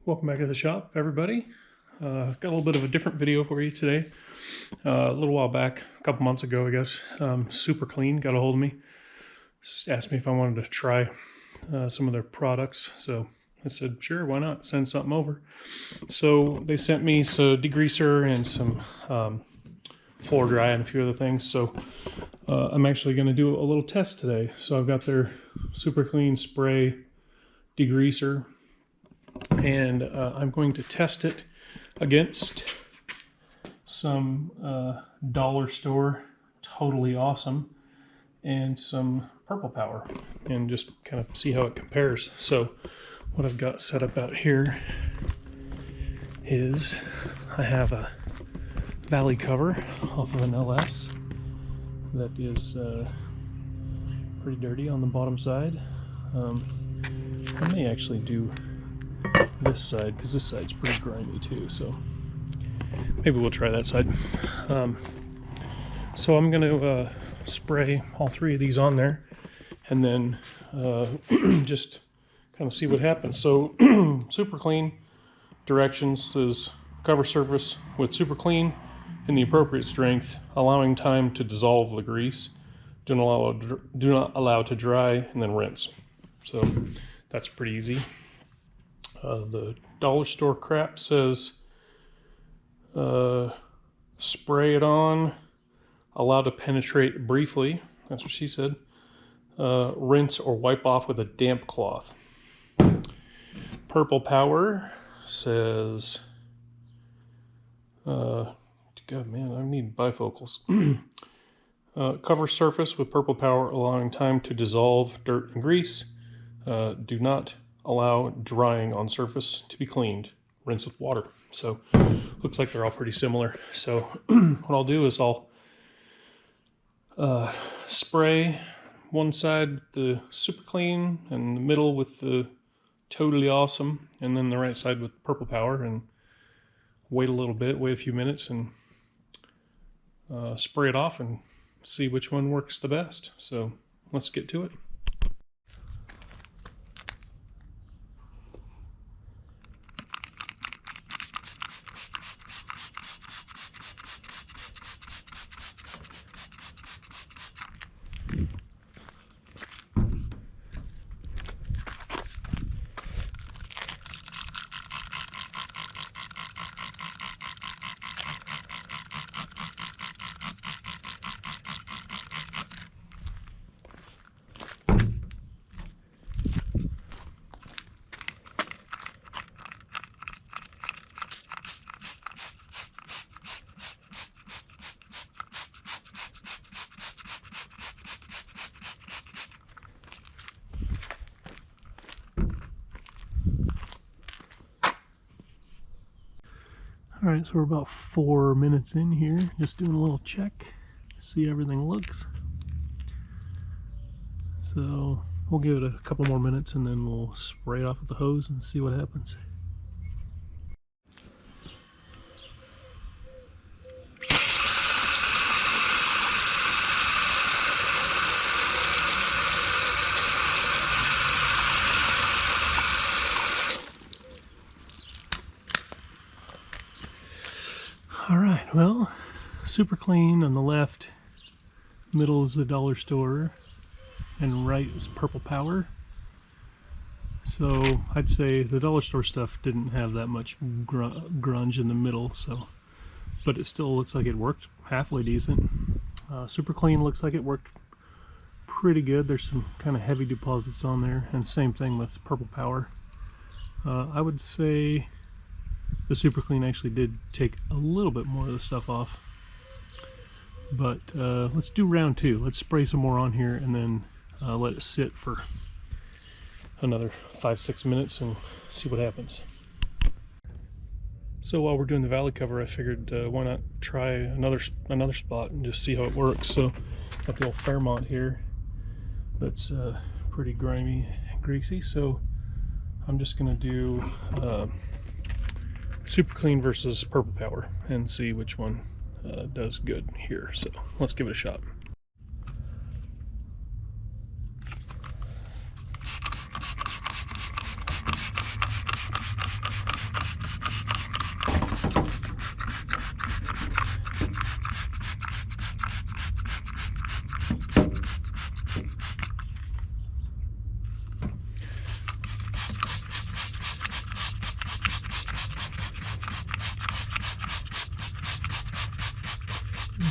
Welcome back to the shop, everybody. Got a little bit of a different video for you today. A little while back, a couple months ago, I guess, Super Clean got a hold of me. Asked me if I wanted to try some of their products. So I said, sure, why not? Send something over. So they sent me some degreaser and some floor dry and a few other things. So I'm actually going to do a little test today. So I've got their Super Clean spray degreaser, and I'm going to test it against some dollar store Totally Awesome and some Purple Power, and just kind of see how it compares. So what I've got set up out here is I have a valley cover off of an LS that is pretty dirty on the bottom side. I may actually do this side because this side's pretty grimy too, so maybe we'll try that side. So I'm going to spray all three of these on there and then just kind of see what happens. So Super Clean directions is cover surface with Super Clean in the appropriate strength, allowing time to dissolve the grease. Do not allow to dry, and then rinse. So that's pretty easy. The dollar store crap says spray it on, allow to penetrate briefly. That's what she said. Rinse or wipe off with a damp cloth. Purple Power says, God man, I need bifocals. Cover surface with Purple Power, allowing time to dissolve dirt and grease. Do not allow drying on surface to be cleaned. Rinse with water. So looks like they're all pretty similar. So what I'll do is I'll spray one side the Super Clean and the middle with the Totally Awesome, and then the right side with Purple Power, and wait a little bit, wait a few minutes, and spray it off and see which one works the best. So let's get to it. Alright, so we're about 4 minutes in here, just doing a little check, see how everything looks. So we'll give it a couple more minutes and then we'll spray it off with the hose and see what happens. Alright, well, Super Clean on the left, middle is the dollar store, and right is Purple Power. So I'd say the dollar store stuff didn't have that much grunge in the middle, so, but it still looks like it worked halfway decent. Super Clean looks like it worked pretty good. There's some kind of heavy deposits on there, and same thing with Purple Power. I would say the Super Clean actually did take a little bit more of the stuff off. But let's do round two. Let's spray some more on here and then let it sit for another 5-6 minutes and see what happens. So while we're doing the valley cover, I figured why not try another spot and just see how it works. So got the old Fairmont here that's pretty grimy and greasy. So I'm just gonna do Super Clean versus Purple Power and see which one does good here. So let's give it a shot.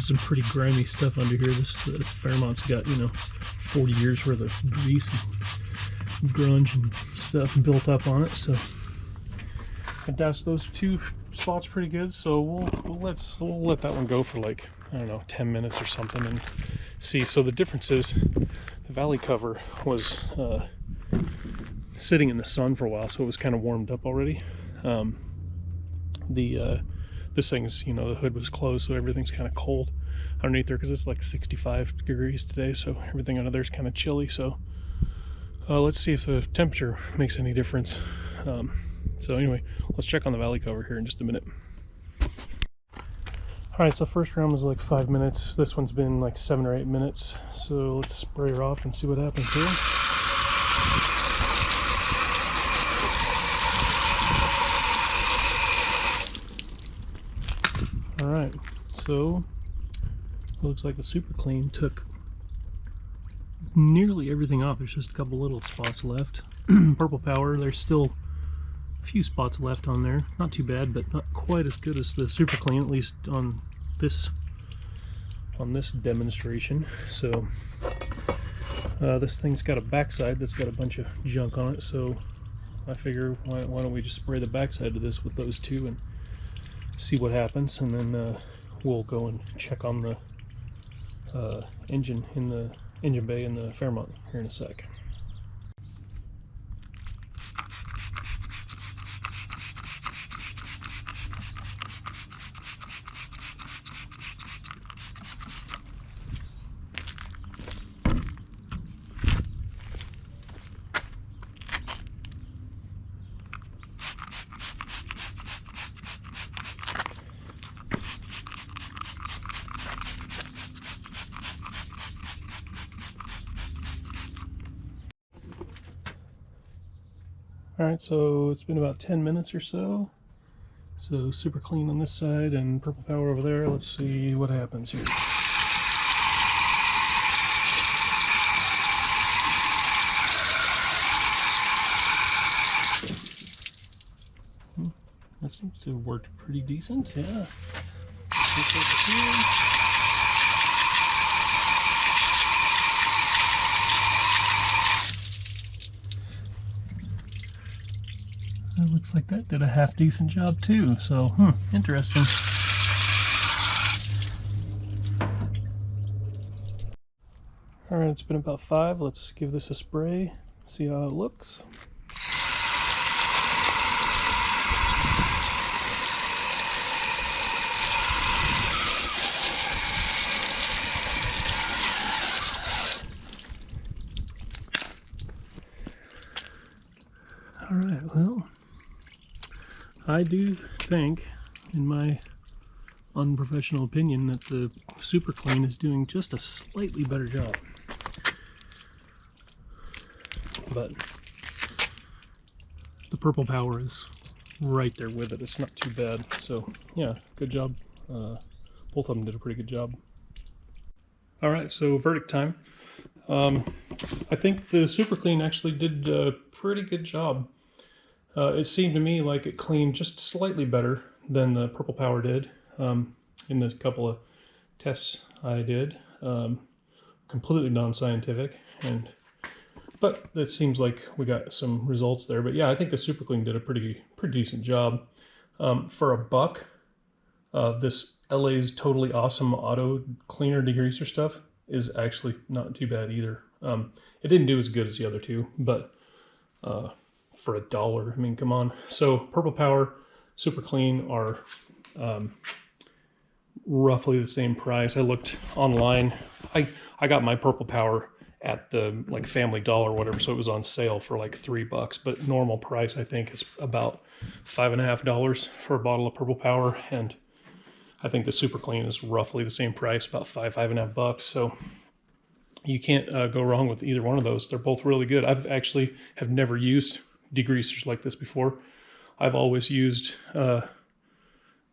some pretty grimy stuff under here. This Fairmont's got, you know, 40 years worth of grease and grunge and stuff built up on it. So I doused those two spots pretty good. So we'll let that one go for like, I don't know, 10 minutes or something and see. So the difference is the valley cover was sitting in the sun for a while, so it was kind of warmed up already. This thing's, you know, the hood was closed, so everything's kind of cold underneath there because it's like 65 degrees today, so everything under there is kind of chilly. So let's see if the temperature makes any difference. So anyway, let's check on the valley cover here in just a minute. Alright, so first round was like 5 minutes. This one's been like 7 or 8 minutes. So let's spray her off and see what happens here. Alright, so it looks like the Super Clean took nearly everything off. There's just a couple little spots left. Purple Power, there's still a few spots left on there. Not too bad, but not quite as good as the Super Clean, at least on this demonstration. So this thing's got a backside that's got a bunch of junk on it, so I figure why don't we just spray the backside of this with those two and see what happens, and then we'll go and check on the engine in the engine bay in the Fairmont here in a sec. Alright, so it's been about 10 minutes or so. So Super Clean on this side and Purple Power over there. Let's see what happens here. That seems to have worked pretty decent, yeah. It looks like that did a half decent job too, so interesting. Alright, it's been about 5. Let's give this a spray, see how it looks. Alright, well, I do think, in my unprofessional opinion, that the Super Clean is doing just a slightly better job. But the Purple Power is right there with it. It's not too bad. So, yeah, good job. Both of them did a pretty good job. Alright, so verdict time. I think the Super Clean actually did a pretty good job. It seemed to me like it cleaned just slightly better than the Purple Power did in the couple of tests I did. Completely non-scientific, but it seems like we got some results there. But yeah, I think the Super Clean did a pretty decent job. For $1, this LA's Totally Awesome Auto Cleaner Degreaser stuff is actually not too bad either. It didn't do as good as the other two, but for $1, I mean, come on. So Purple Power, Super Clean are roughly the same price. I looked online. I got my Purple Power at the like Family Dollar or whatever, so it was on sale for like $3, but normal price I think is about $5.50 for a bottle of Purple Power, and I think the Super Clean is roughly the same price, about $5.50. So you can't go wrong with either one of those. They're both really good. I've actually have never used degreasers like this before. I've always used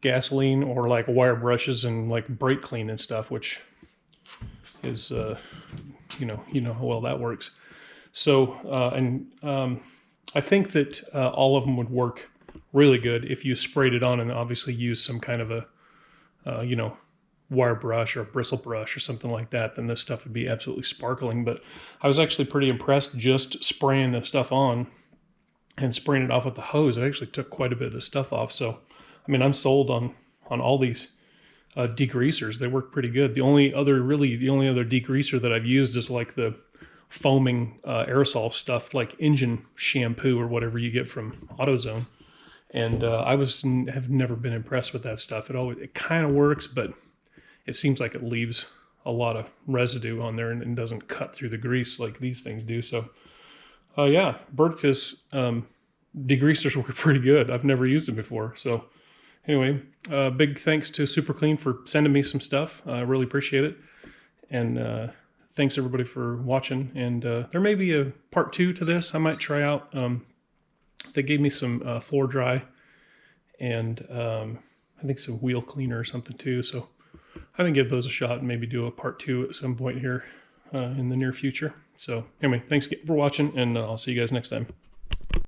gasoline or like wire brushes and like brake clean and stuff, which is you know how well that works. So I think that all of them would work really good if you sprayed it on and obviously use some kind of a you know, wire brush or a bristle brush or something like that, then this stuff would be absolutely sparkling. But I was actually pretty impressed just spraying the stuff on and spraying it off with the hose. It actually took quite a bit of the stuff off. So, I mean, I'm sold on all these degreasers. They work pretty good. The only other degreaser that I've used is like the foaming aerosol stuff, like engine shampoo or whatever you get from AutoZone. And have never been impressed with that stuff. It kind of works, but it seems like it leaves a lot of residue on there and doesn't cut through the grease like these things do. So, yeah, Bertka's degreasers work pretty good. I've never used them before. So, anyway, big thanks to Super Clean for sending me some stuff. I really appreciate it. And thanks everybody for watching. And there may be a part 2 to this. I might try out. They gave me some floor dry and I think some wheel cleaner or something too. So I can give those a shot and maybe do a part 2 at some point here in the near future. So anyway, thanks for watching, and I'll see you guys next time.